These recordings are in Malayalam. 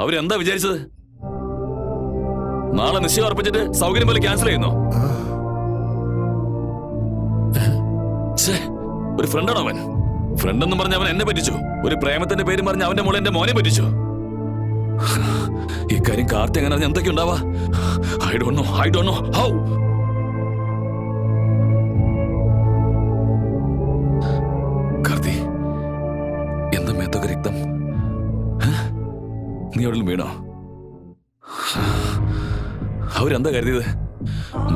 അവരെന്താ വിചാരിച്ചത്? നാളെ നിശ്ചയം ഉറപ്പിച്ചിട്ട് സൗകര്യം പോലെ ക്യാൻസൽ ചെയ്യുന്നോ? ഒരു ഫ്രണ്ടാണോ അവൻ? ഫ്രണ്ട് എന്ന് പറഞ്ഞ അവൻ എന്നെ പറ്റിച്ചു. ഒരു പ്രേമത്തിന്റെ പേര് പറഞ്ഞ അവന്റെ മോളെ എന്റെ മോനെ പറ്റിച്ചു. ഇക്കാര്യം കാർത്തി എങ്ങനെ എന്തൊക്കെ ഉണ്ടാവാ? I don't know how. Karthi, എന്താ മേത്തൊക്കെ രക്തം? നീ എവിടെയും വീണോ? അവരെന്താ കരുതിയത്?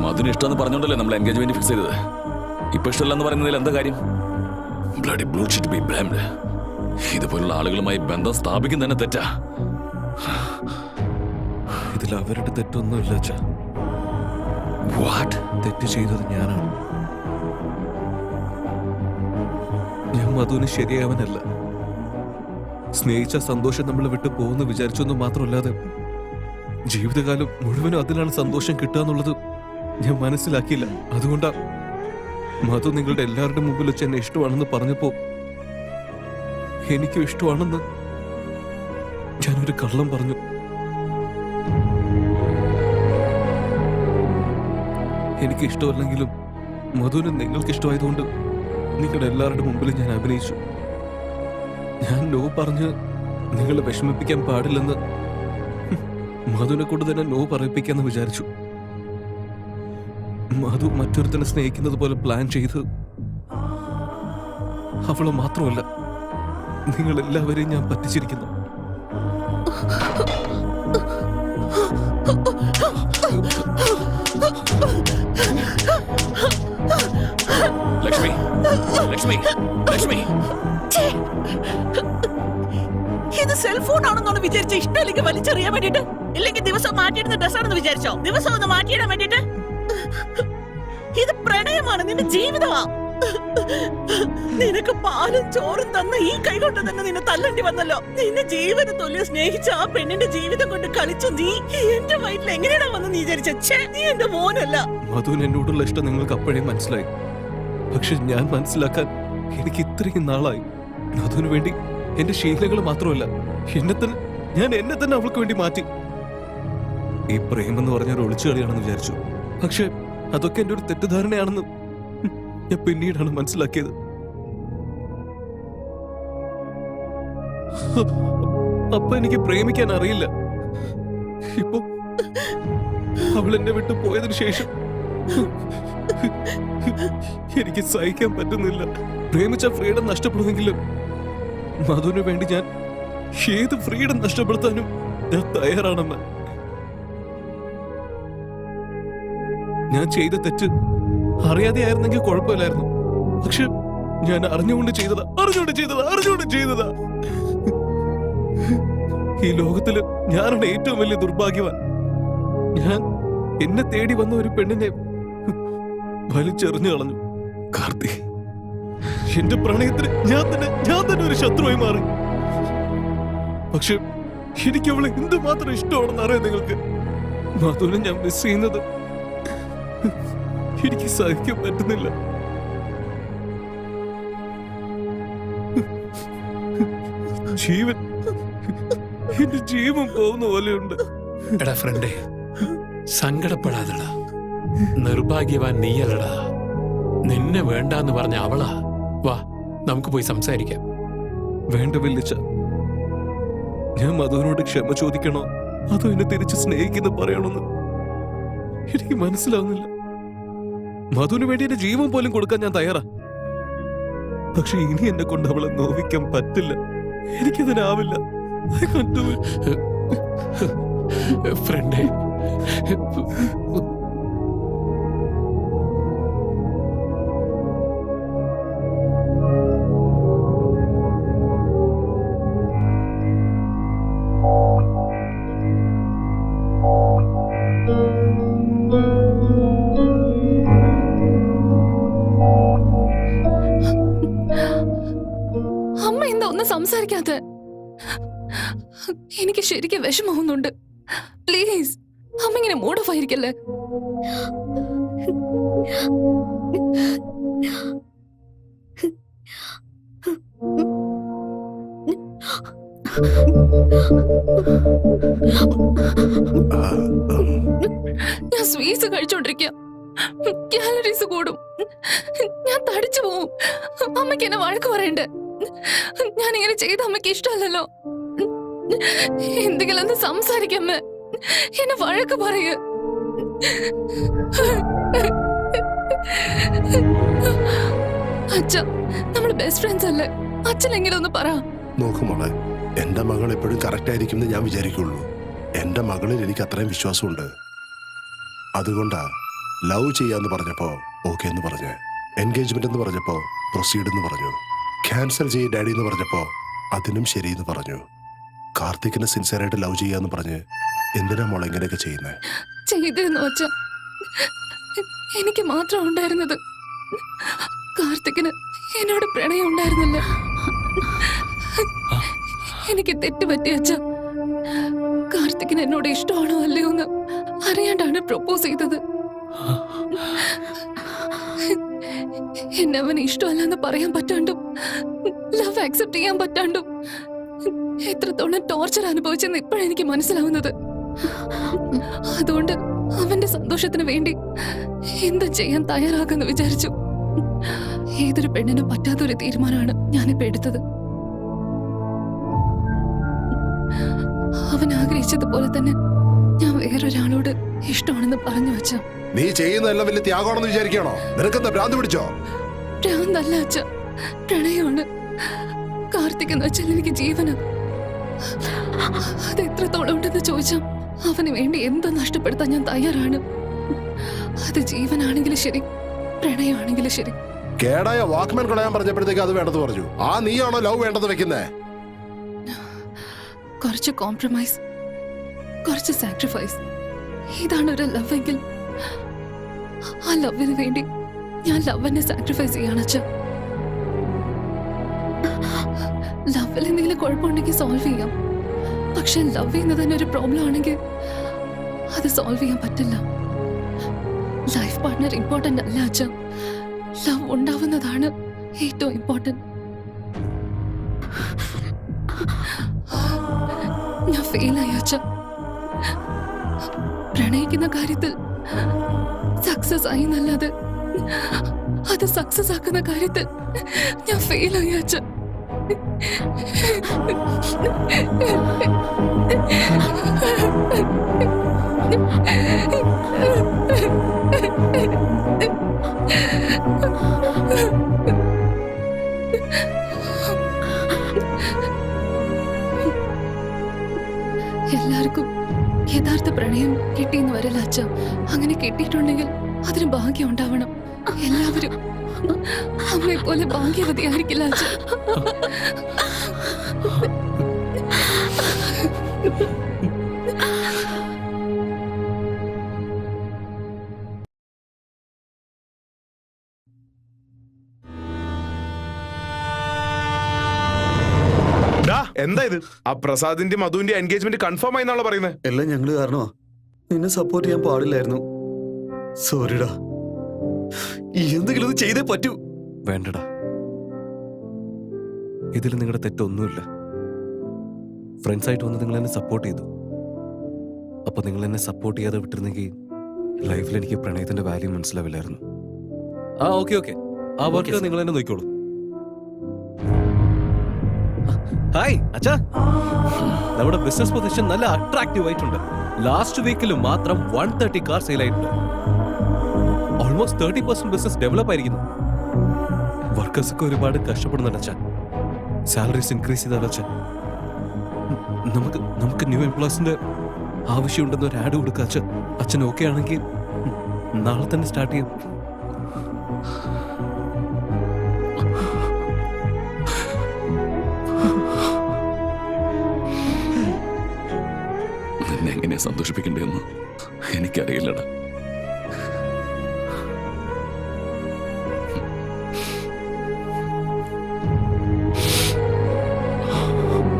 മധുന് ഇഷ്ടമെന്ന് പറഞ്ഞോണ്ടല്ലേ നമ്മൾ എൻഗേജ്മെന്റ് ഫിക്സ് ചെയ്തത്. ഇപ്പൊ ഇഷ്ടമല്ലെന്ന് പറയുന്നതിൽ എന്താ കാര്യം? Bloody bullshit be blamed. ഇതുപോലുള്ള ആളുകളുമായി ബന്ധം സ്ഥാപിക്കുന്ന തന്നെ തെറ്റാ. ഇതിൽ അവരുടെ തെറ്റൊന്നുമില്ല അച്ഛാ. വാട്ട്? തെറ്റ് ചെയ്തത് ഞാനാണ്. ഞാൻ മധുവിന് ശരിയാവനല്ല. സ്നേഹിച്ച സന്തോഷം നമ്മൾ വിട്ടു പോകുന്നു വിചാരിച്ചൊന്നും മാത്രമല്ലാതെ ജീവിതകാലം മുഴുവനും അതിലാണ് സന്തോഷം കിട്ടുക എന്നുള്ളത് ഞാൻ മനസ്സിലാക്കിയില്ല. അതുകൊണ്ടാ മധു നിങ്ങളുടെ എല്ലാവരുടെ മുമ്പിൽ വെച്ച് എന്നെ ഇഷ്ടമാണെന്ന് പറഞ്ഞപ്പോ എനിക്കും ഇഷ്ടമാണെന്ന് ഞാനൊരു കള്ളം പറഞ്ഞു. എനിക്ക് ഇഷ്ടമല്ലെങ്കിലും മധുവിന് നിങ്ങൾക്ക് ഇഷ്ടമായതുകൊണ്ട് നിങ്ങളുടെ എല്ലാവരുടെ മുമ്പിൽ ഞാൻ അഭിനയിച്ചു. ഞാൻ നോ പറഞ്ഞ് നിങ്ങളെ വിഷമിപ്പിക്കാൻ പാടില്ലെന്ന് മധുവിനെ കൊണ്ട് തന്നെ നോ പറയിപ്പിക്കാന്ന് വിചാരിച്ചു. മധു മറ്റൊരുത്തനെ സ്നേഹിക്കുന്നത് പോലെ പ്ലാൻ ചെയ്ത് അവളെ മാത്രമല്ല നിങ്ങൾ എല്ലാവരെയും ഞാൻ പറ്റിച്ചിരിക്കുന്നു. ലക്ഷ്മി, ലക്ഷ്മി, ലക്ഷ്മി. ഇത് സെൽഫോൺ ആണെന്നാണ് വിചാരിച്ച? ഇഷ്ടമില്ലെങ്കിൽ വലിച്ചെറിയാൻ വേണ്ടിട്ട്, ഇല്ലെങ്കിൽ ദിവസം മാറ്റിയിടുന്ന ഡ്രസ്സാണെന്ന് വിചാരിച്ചോ? ദിവസം ഒന്ന് മാറ്റിയിടാൻ വേണ്ടിട്ട്? ഇത് പ്രണയമാണ്, നിന്റെ ജീവിതമാ. നിനക്ക് പാലും ചോറും തന്ന ഈ കൈ കൊണ്ട് തന്നെ നിന്നെ തല്ലണ്ടി വന്നല്ലോ. നിന്നെ ജീവന് തുല്യം സ്നേഹിച്ച ആ പെണ്ണിന്റെ ജീവിതം കൊണ്ട് കളിച്ചു നീ എന്റെ വയറ്റിൽ എങ്ങനെയാ വന്ന് നീ വിചാരിച്ചേ? നീ എന്റെ മോനല്ല. മധുവിന് എന്നോടുള്ള ഇഷ്ടം നിങ്ങൾക്ക് അപ്പോഴേ മനസ്സിലായി. പക്ഷെ ഞാൻ മനസ്സിലാക്കാൻ എനിക്ക് ഇത്രയും നാളായി. മധുവിന് വേണ്ടി എന്റെ ശീലങ്ങൾ മാത്രമല്ല ഞാൻ എന്നെ തന്നെ അവൾക്ക് വേണ്ടി മാറ്റി. ഈ പ്രേമെന്ന് പറഞ്ഞ ഒരു ഒളിച്ചുകളിയാണെന്ന് വിചാരിച്ചു. പക്ഷെ അതൊക്കെ എന്റെ ഒരു തെറ്റിദ്ധാരണയാണെന്ന് ഞാൻ പിന്നീടാണ് മനസ്സിലാക്കിയത്. അപ്പൊ എനിക്ക് പ്രേമിക്കാൻ അറിയില്ല. ഇപ്പൊ അവൾ എന്നെ വിട്ടു പോയതിനു ശേഷം എനിക്ക് സഹിക്കാൻ പറ്റുന്നില്ല. പ്രേമിച്ച ഫ്രീഡം നഷ്ടപ്പെടുമെങ്കിലും മധുവിന് വേണ്ടി ഞാൻ ഏത് ഫ്രീഡം നഷ്ടപ്പെടുത്താനും ഞാൻ തയ്യാറാണെന്ന്. ഞാൻ ചെയ്ത തെറ്റ് അറിയാതെ ആയിരുന്നെങ്കിൽ കുഴപ്പമില്ലായിരുന്നു. പക്ഷെ ഞാൻ അറിഞ്ഞുകൊണ്ട് ചെയ്തതാ. ഈ ലോകത്തില് ഞാനാണ് ഏറ്റവും വലിയ ദുർഭാഗ്യവാൻ. ഞാൻ എന്നെ തേടി വന്ന ഒരു പെണ്ണിനെ വലിച്ചെറിഞ്ഞു കളഞ്ഞു. കാർത്തി, എന്റെ പ്രണയത്തിന് ഞാൻ തന്നെ ഒരു ശത്രുവായി മാറി. പക്ഷെ എനിക്ക് അവളെ എന്തുമാത്രം ഇഷ്ടമാണെന്ന് അറിയാം നിങ്ങൾക്ക്. മധുവിനെ ഞാൻ മിസ് ചെയ്യുന്നത് എനിക്ക് സഹിക്കാൻ പറ്റുന്നില്ല. എന്റെ ജീവൻ പോകുന്ന പോലെയുണ്ട്. എടാ ഫ്രണ്ടേ, സങ്കടപ്പെടാതെടാ. നിർഭാഗ്യവാൻ നീയല്ലടാ. നിന്നെ വേണ്ടാന്ന് പറഞ്ഞ അവളാ. വാ, നമുക്ക് പോയി സംസാരിക്കാം. വേണ്ട വല്യച്ഛ, ഞാൻ മധുവിനോട് ക്ഷമ ചോദിക്കണോ അതോ എന്നെ തിരിച്ച് സ്നേഹിക്കുന്ന പറയണമെന്ന് എനിക്ക് മനസ്സിലാവുന്നില്ല. മധുവിന് വേണ്ടി എന്റെ ജീവൻ പോലും കൊടുക്കാൻ ഞാൻ തയ്യാറാ. പക്ഷെ ഇനി എന്നെ കൊണ്ട് അവളെ നോവിക്കാൻ പറ്റില്ല. എനിക്കതിനാവില്ല. ഫ്രണ്ടേ, അമ്മ എന്താ ഒന്നും സംസാരിക്കാത്ത? എനിക്ക് ശരിക്കും വിഷമാവുന്നുണ്ട്. പ്ലീസ് അമ്മ ഇങ്ങനെ മൂഡ് ഓഫ് ആയിരിക്കല്ലേ. ഞാൻ സ്വീറ്റ്സ് കഴിച്ചോണ്ടിരിക്കുക, കാലറീസ് കൂടും, ഞാൻ തടിച്ചു പോവും. അമ്മയ്ക്ക് എന്നെ വഴക്ക് പറയണ്ടേ? ഞാൻ ഇങ്ങനെ ചെയ്ത അമ്മയ്ക്ക് ഇഷ്ടമല്ലല്ലോ. എന്തെങ്കിലും ഒന്ന് സംസാരിക്കമ്മ, എന്നെ വഴക്ക് പറയൂ. അച്ഛ, നമ്മൾ ബെസ്റ്റ് ഫ്രണ്ട്സ് അല്ലേ? അച്ഛൻ എങ്ങനെ ഒന്ന് പറ. നോക്കുമോളെ, എന്റെ മകൾ എപ്പോഴും കറക്റ്റ് ആയിരിക്കും എന്ന് ഞാൻ വിചാരിക്കുള്ളൂ. എന്റെ മകളിൽ എനിക്ക് അത്രയും വിശ്വാസമുണ്ട്. അതുകൊണ്ടാ ലവ് ചെയ്യാന്ന് പറഞ്ഞപ്പോ ഓക്കെ എന്ന് പറഞ്ഞ്, എൻഗേജ്മെന്റ് എന്ന് പറഞ്ഞപ്പോ പ്രൊസീഡ് എന്ന് പറഞ്ഞു, ക്യാൻസൽ ചെയ്യ ഡാഡി എന്ന് പറഞ്ഞപ്പോ അതിനും ശരിയെന്ന് പറഞ്ഞു. കാർത്തിക്കിനെ സിൻസിയറായിട്ട് ലവ് ചെയ്യാന്ന് പറഞ്ഞ് എന്തിനാ മോളെ ഇങ്ങനെയൊക്കെ ചെയ്യുന്നേ? ചെയ്തിരുന്നു അച്ഛ, എനിക്ക് മാത്രം ഉണ്ടായിരുന്നത്. കാർത്തിക്കിന് എന്നോട് പ്രണയം ഉണ്ടായിരുന്നില്ല. എനിക്ക് തെറ്റുപറ്റി അച്ഛ. കാർത്തിക്കിന് എന്നോട് ഇഷ്ടമാണോ അല്ലയോ എന്ന് അറിയാണ്ടാണ് പ്രൊപ്പോസ് ചെയ്തത്. എന്നെ അവന് ഇഷ്ടമല്ലെന്ന് പറയാൻ പറ്റാണ്ടും ലവ് ആക്സെപ്റ്റ് ചെയ്യാൻ പറ്റാണ്ടും എത്രത്തോളം ടോർച്ചർ അനുഭവിച്ചെന്ന് ഇപ്പോഴെനിക്ക് മനസ്സിലാവുന്നത്. അതുകൊണ്ട് അവന്റെ സന്തോഷത്തിന് വേണ്ടി എന്ത് ചെയ്യാൻ തയ്യാറാക്കെന്ന് വിചാരിച്ചു. ഏതൊരു പെണ്ണിനും പറ്റാത്തൊരു തീരുമാനമാണ് ഞാനിപ്പോ എടുത്തത്. അവൻ ആഗ്രഹിച്ചതുപോലെ തന്നെ ഞാൻ വേറൊരാളോട് ഇഷ്ടമാണെന്ന് പറഞ്ഞു വെച്ച. നീ ചെയ്യുന്നതെല്ലാം വലിയ ത്യാഗമാണെന്ന് വിചാരിക്കണോ? നിനക്കെന്താ ഭ്രാന്ത് പിടിച്ചോ? ഭ്രാന്തല്ല അച്ഛ, പ്രണയമാണ്. കാർത്തിക് എന്ന് വെച്ചാൽ എനിക്ക് ജീവന്. അത് എത്രത്തോളം ഉണ്ടെന്ന് ചോദിച്ചാൽ അവന് വേണ്ടി എന്ത് നഷ്ടപ്പെടുത്താൻ ഞാൻ തയ്യാറാണ്. അത് ജീവനാണെങ്കിലും ശരി, പ്രണയമാണെങ്കിലും ശരി. കേടായ വാക്ക്മാൻ കളയാൻ പറഞ്ഞപ്പോഴത്തേക്ക് അത് വേണ്ടെന്ന് പറഞ്ഞു. ആ നീയാണോ ലവ് വേണ്ടെന്ന് വെക്കുന്നേ? കുറച്ച് കോംപ്രമൈസ്, കുറച്ച് സാക്രിഫൈസ്, ഇതാണ് ഒരു ലവ് എങ്കിൽ ആ ലവിന് വേണ്ടി ഞാൻ ലവിനെ സാക്രിഫൈസ് ചെയ്യാണ് അച്ഛ. ലവിൽ എന്തെങ്കിലും കുഴപ്പമുണ്ടെങ്കിൽ സോൾവ് ചെയ്യാം. പക്ഷെ ലവ് ചെയ്യുന്നത് തന്നെ ഒരു പ്രോബ്ലം ആണെങ്കിൽ അത് സോൾവ് ചെയ്യാൻ പറ്റില്ല. ലൈഫ് പാർട്ട്ണർ ഇമ്പോർട്ടന്റ് അല്ല അച്ഛ, ലവ് ഉണ്ടാവുന്നതാണ് ഏറ്റവും ഇമ്പോർട്ടന്റ്. ഞാൻ ഫെയിലായി അച്ഛ. പ്രണയിക്കുന്ന കാര്യത്തിൽ സക്സസ് ആയി എന്നല്ലാതെ അത് സക്സസ് ആക്കുന്ന കാര്യത്തിൽ ഞാൻ ഫെയിലായി അച്ഛ. എല്ലാവർക്കും യഥാർത്ഥ പ്രണയം കിട്ടിയെന്ന് വരില്ല അച്ഛ. അങ്ങനെ കിട്ടിയിട്ടുണ്ടെങ്കിൽ അതിന് ഭാഗ്യം ഉണ്ടാവണം. എല്ലാവരും അമ്മയെ പോലെ ഭാഗ്യവതിയായിരിക്കില്ല അച്ഛ. എന്താ ഇത്? ആ പ്രസാദിന്റെ മധുവിന്റെ എൻഗേജ്മെന്റ് കൺഫേം ആയി എന്നാണല്ലോ പറയുന്നത്. എല്ലാം ഞങ്ങള് കാരണമാ. നിന്നെ സപ്പോർട്ട് ചെയ്യാൻ പാടില്ലായിരുന്നു. സോറിടാ. എന്തെങ്കിലും ഒന്ന് ചെയ്തേ പറ്റൂ. വേണ്ടടാ, ഇതിൽ നിങ്ങളുടെ തെറ്റൊന്നുമില്ല. ഫ്രണ്ട്സ് ആയിട്ട് വന്ന് നിങ്ങൾ എന്നെ സപ്പോർട്ട് ചെയ്തു. അപ്പൊ നിങ്ങൾ എന്നെ സപ്പോർട്ട് ചെയ്യാതെ വിട്ടിരുന്നെങ്കിൽ ലൈഫിൽ എനിക്ക് പ്രണയത്തിന്റെ വാല്യൂ മനസ്സിലാവില്ലായിരുന്നു. ആ ഓക്കെ ആ വർക്ക് നിങ്ങൾ എന്നെ നോക്കിക്കോളൂ. ഹായ് അച്ഛാ, നമ്മുടെ ബിസിനസ് പൊസിഷൻ നല്ല അട്രാക്റ്റീവ് ആയിട്ടുണ്ട്. ലാസ്റ്റ് വീക്കിൽ മാത്രം 130 കാർ സെയിൽ ആയിട്ടുണ്ട്. ഓൾമോസ്റ്റ് 30% ബിസിനസ് ഡെവലപ്പ് ആയിരിക്കുന്നു. വർക്കേഴ്സ് ഒക്കെ ഒരുപാട് കഷ്ടപ്പെടുന്നുണ്ട് അച്ഛൻ. സാലറീസ് ഇൻക്രീസ് ചെയ്താലോ അച്ഛൻ? നമുക്ക് ന്യൂ എംപ്ലോയീസിന്റെ ആവശ്യമുണ്ടെന്ന് ഒരു ആഡ് കൊടുക്കുക അച്ഛൻ. അച്ഛൻ ഓക്കെ ആണെങ്കിൽ നാളെ തന്നെ സ്റ്റാർട്ട് ചെയ്യാം. നിന്നെ എങ്ങനെ സന്തോഷിപ്പിക്കണ്ടെന്ന് എനിക്കറിയില്ലടാ.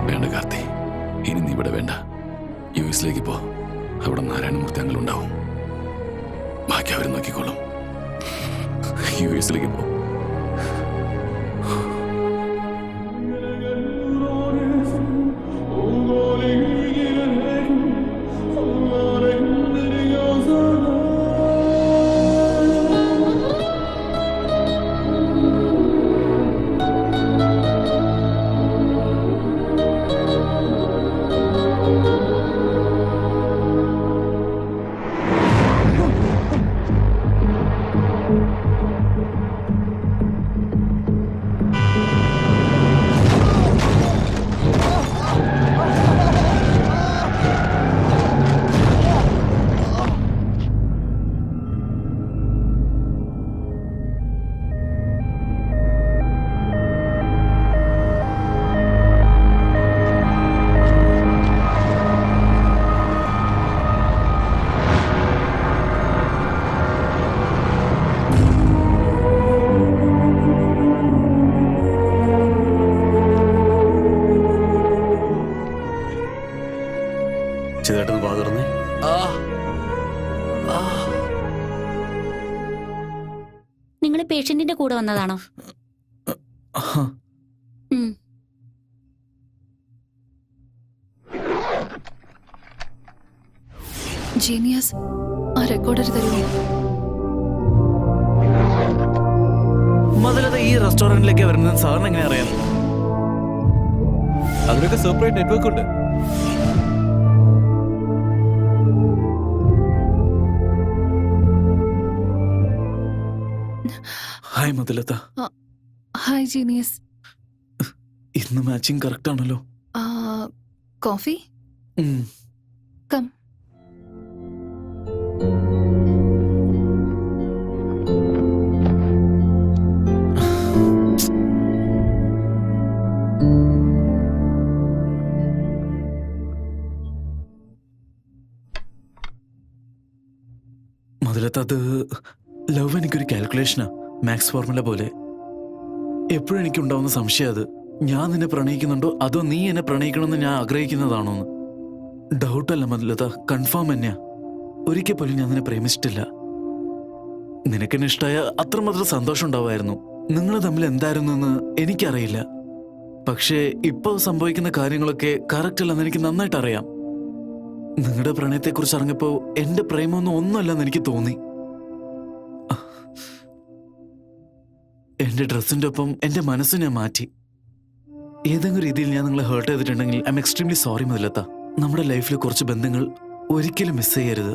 വേണ്ട കാർത്തി, ഇനി നീ ഇവിടെ വേണ്ട. യുഎസിലേക്ക് പോ. അവിടെ നാരായണമൂർത്തി അങ്ങളുണ്ടാവും. ബാക്കി അവർ നോക്കിക്കോളും. യുഎസിലേക്ക് പോ. ചേട്ടന് വാ തുറന്നേ. നിങ്ങൾ പേഷ്യന്റിന്റെ കൂടെ വന്നതാണോ? ഉം. ജീനിയസ്, ആ റെക്കോർഡർ തരുമോ? മുതലത് ഈ റെസ്റ്റോറന്റിലേക്ക് വരുന്നത് സാറിന് എങ്ങനെ അറിയാം? അതിനൊക്കെ സെപ്പറേറ്റ് നെറ്റ്വർക്ക് ഉണ്ട്. ഹായ് മുതലത്ത. Hi genius. ഇന്ന് മാച്ചിങ് കറക്റ്റ് ആണല്ലോ. Coffee come. മുതലത്ത, അത് ലവ് എനിക്കൊരു കാൽക്കുലേഷനാ, മാത്സ് ഫോർമുല പോലെ. എപ്പോഴും എനിക്കുണ്ടാവുന്ന സംശയം അത് ഞാൻ നിന്നെ പ്രണയിക്കുന്നുണ്ടോ അതോ നീ എന്നെ പ്രണയിക്കണമെന്ന് ഞാൻ ആഗ്രഹിക്കുന്നതാണോന്ന്. ഡൗട്ടല്ല മുതലത്ത, കൺഫേം തന്നെയാ. ഒരിക്കൽ പോലും ഞാൻ നിന്നെ പ്രേമിച്ചിട്ടില്ല. നിനക്കെന്നെ ഇഷ്ടമായ അത്രമാത്രം സന്തോഷം ഉണ്ടാവുമായിരുന്നു. നിങ്ങൾ തമ്മിൽ എന്തായിരുന്നു എന്ന് എനിക്കറിയില്ല. പക്ഷേ ഇപ്പോൾ സംഭവിക്കുന്ന കാര്യങ്ങളൊക്കെ കറക്റ്റ് അല്ലെന്ന് എനിക്ക് നന്നായിട്ട് അറിയാം. നിങ്ങളുടെ പ്രണയത്തെക്കുറിച്ച് അറിഞ്ഞപ്പോ എന്റെ പ്രേമൊന്നും ഒന്നുമല്ലെന്ന് എനിക്ക് തോന്നി. എന്റെ ഡ്രസ്സിന്റെ ഒപ്പം എന്റെ മനസ്സ് ഞാൻ മാറ്റി. ഏതെങ്കിലും രീതിയിൽ ഞാൻ നിങ്ങളെ ഹേർട്ട് ചെയ്തിട്ടുണ്ടെങ്കിൽ ഐ എം എക്സ്ട്രീംലി സോറി മുതലത്ത. നമ്മുടെ ലൈഫിൽ കുറച്ച് ബന്ധങ്ങൾ ഒരിക്കലും മിസ് ചെയ്യരുത്.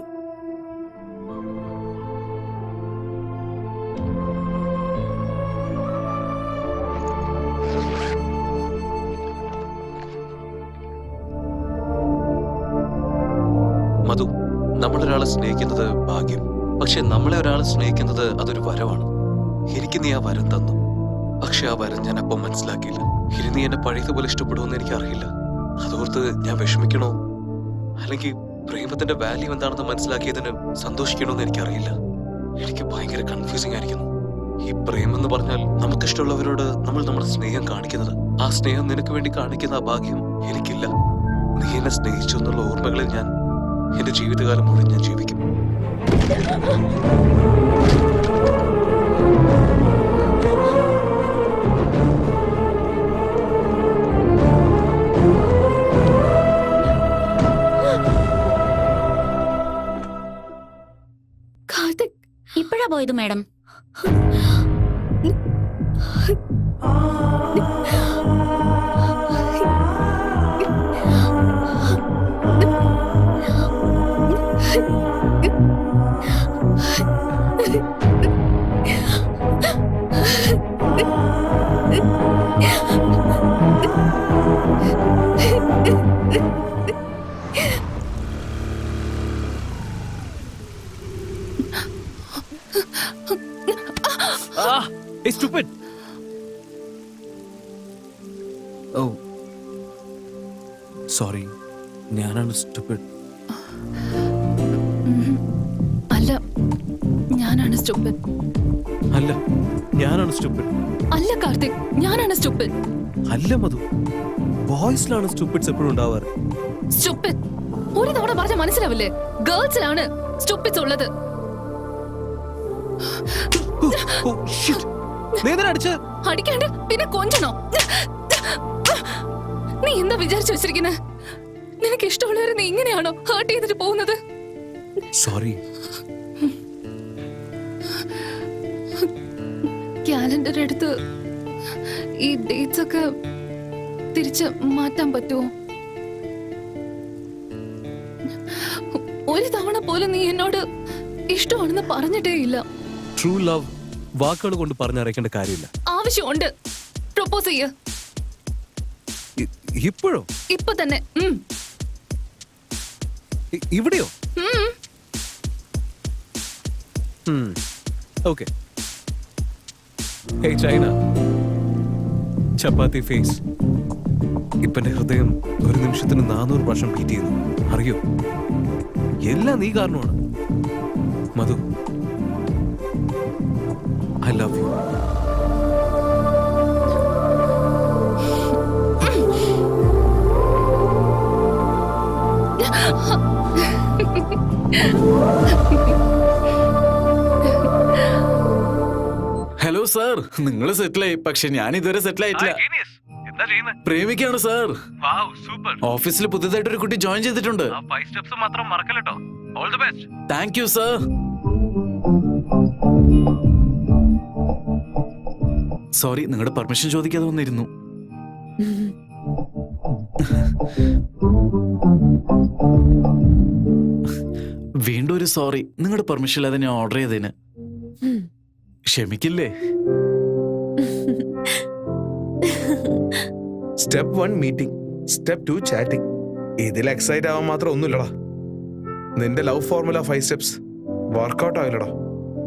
മധു, നമ്മളൊരാളെ സ്നേഹിക്കുന്നത് ഭാഗ്യം. പക്ഷെ നമ്മളെ ഒരാൾ സ്നേഹിക്കുന്നത് അതൊരു വരവാണ്. എനിക്ക് നീ ആ വരം തന്നു, പക്ഷെ ആ വരം ഞാൻ അപ്പം മനസ്സിലാക്കിയില്ല. ഇനി നീ എന്നെ പഴയതുപോലെ ഇഷ്ടപ്പെടുമെന്ന് എനിക്കറിയില്ല. അതോർത്ത് ഞാൻ വിഷമിക്കണോ അല്ലെങ്കിൽ പ്രേമത്തിന്റെ വാല്യൂ എന്താണെന്ന് മനസ്സിലാക്കിയതിന് സന്തോഷിക്കണോന്ന് എനിക്കറിയില്ല. എനിക്ക് ഭയങ്കര കൺഫ്യൂസിങ് ആയിരിക്കുന്നു. ഈ പ്രേമം എന്ന് പറഞ്ഞാൽ നമുക്കിഷ്ടമുള്ളവരോട് നമ്മൾ നമ്മുടെ സ്നേഹം കാണിക്കുന്നത്. ആ സ്നേഹം നിനക്ക് വേണ്ടി കാണിക്കുന്ന ആ ഭാഗ്യം എനിക്കില്ല. നീ എന്നെ സ്നേഹിച്ചു എന്നുള്ള ഓർമ്മകളിൽ ഞാൻ എന്റെ ജീവിതകാലം മുഴുവൻ ഞാൻ ജീവിക്കും. ഇപ്പോഴാ പോയത് മാഡം? Stupid. Oh, sorry. ഞാനാണ് stupid. അല്ല, ഞാനാണ് stupid. അല്ല, ഞാനാണ് stupid. അല്ല കാർത്തിക്, ഞാനാണ് stupid. അല്ല മധു, ബോയ്സിലാണ് സ്റ്റുപ്പിഡ്സ് എപ്പോഴും ഉണ്ടാവാറ്. Stupid. ഒരു തവണ പറഞ്ഞ മനസ്സിലാവില്ലേ? ഗേൾസിലാണ് സ്റ്റുപ്പിഡ്സ് ഉള്ളത്. അടിക്കാണ്ട് പിന്നെ കൊഞ്ചണോ? നീ എന്താ വിചാരിച്ചു വെച്ചിരിക്കുന്നത്? നിനക്ക് ഇഷ്ടമുള്ളവരെ നീ ഇങ്ങനെയാണോ ഹേർട്ട് ചെയ്തിട്ട് പോകുന്നത്? സോറി. കാലണ്ടർ എടുത്ത് ഈ ഡേറ്റ്സ് ഒക്കെ തിരിച്ച് മാറ്റാൻ പറ്റുമോ? ഒരു തവണ പോലും നീ എന്നോട് ഇഷ്ടമാണെന്ന് പറഞ്ഞിട്ടേ ഇല്ല. ട്രൂ ലവ് വാക്കുകൾ കൊണ്ട് പറഞ്ഞറിയിക്കേണ്ട കാര്യമില്ല. ആവശ്യമുണ്ട്. പ്രൊപ്പോസ് ചെയ്യ. ഇപ്പോഴോ? ഇപ്പൊ തന്നെ. ഇവിടെയോ? ഓക്കെ. ഹേയ് ചൈന, ചപ്പാത്തി ഫേസ്. ഇപ്പൊ എന്റെ ഹൃദയം ഒരു നിമിഷത്തിന് 400 പ്രാവശ്യം ബീറ്റ് ചെയ്യുന്നു. അറിയോ? എല്ലാം നീ കാരണമാണ്. മധു, I love you. Hello sir, നിങ്ങൾ സെറ്റിലായി, പക്ഷെ ഞാൻ ഇതുവരെ സെറ്റിൽ ആയിട്ടില്ല. പ്രേമിക്കാണ് സാർ. ഓഫീസിൽ പുതിയതായിട്ട് ഒരു കുട്ടി ജോയിൻ ചെയ്തിട്ടുണ്ട്. Thank you sir. സോറി, നിങ്ങളുടെ പെർമിഷൻ ചോദിക്കാതെ വന്നിരുന്നു. വീണ്ടും ഒരു സോറി, നിങ്ങളുടെ പെർമിഷൻ ഇല്ലാതെ ഞാൻ ഓർഡർ ചെയ്തതിന്. ക്ഷമിക്കില്ലേ? Step 1 meeting, step 2 chatting. ഇതിൽ എക്സൈറ്റ് ആവാൻ മാത്രം ഒന്നുമില്ലടാ. നിന്റെ ലവ് ഫോർമുല 5 സ്റ്റെപ്സ് വർക്കൗട്ട് ആയില്ലടാ.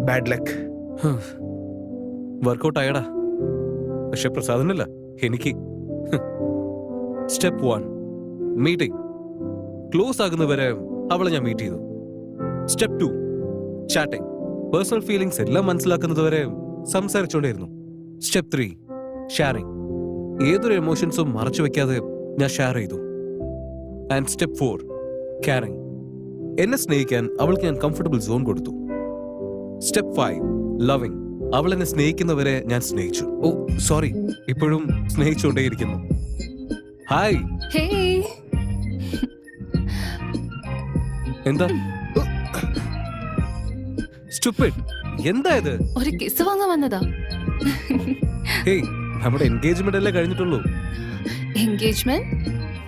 Bad luck. വർക്കൗട്ട് ആയടാ, പക്ഷെ പ്രസാദനല്ല എനിക്ക്. Step 1 meeting. ക്ലോസ് ആകുന്നവരെ അവളെ ഞാൻ മീറ്റ് ചെയ്തു. Step 2 chatting. പേഴ്സണൽ ഫീലിംഗ്സ് എല്ലാം മനസ്സിലാക്കുന്നതുവരെ സംസാരിച്ചുകൊണ്ടേയിരുന്നു. Step 3 sharing. ഏതൊരു എമോഷൻസും മറച്ചു വെക്കാതെ ഞാൻ ഷെയർ ചെയ്തു. And step 4 caring. എന്നെ സ്നേഹിക്കാൻ അവൾക്ക് ഞാൻ കംഫർട്ടബിൾ സോൺ കൊടുത്തു. Step 5 loving. അവൾ എന്നെ സ്നേഹിക്കുന്നവരെ ഞാൻ സ്നേഹിച്ചു. ഓ സോറി, ഇപ്പോഴും സ്നേഹിച്ചുകൊണ്ടേയിരിക്കുന്നു. ഹായ്. ഹേയ്. എന്താ സ്റ്റുപ്പിഡ്? എന്താ ഇത്? ഒരു കിസ് വാങ്ങാൻ വന്നതാ. ഹേയ്, നമ്മുടെ എൻഗേജ്മെന്റ് അല്ലേ കഴിഞ്ഞിട്ടുള്ളൂ. Engagement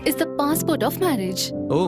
is the passport of marriage. Oh